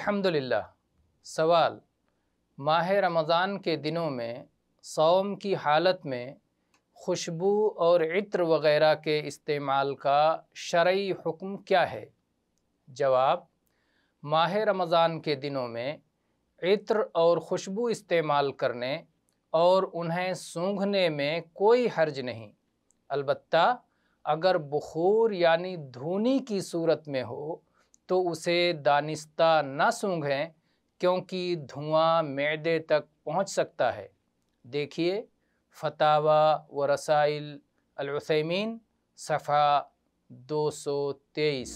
अल्हम्दुलिल्लाह। सवाल: माह रमज़ान के दिनों में सौम की हालत में खुशबू और इत्र वग़ैरह के इस्तेमाल का शरई हुक्म क्या है? जवाब: माह रमज़ान के दिनों में इत्र और खुशबू इस्तेमाल करने और उन्हें सूंघने में कोई हर्ज नहीं, अलबत्ता अगर बुखूर यानी धूनी की सूरत में हो तो उसे दानिस्ता न सूंघें, क्योंकि धुआं मैदे तक पहुंच सकता है। देखिए फतावा व रसाइल अल-उथैमीन सफ़ा 223।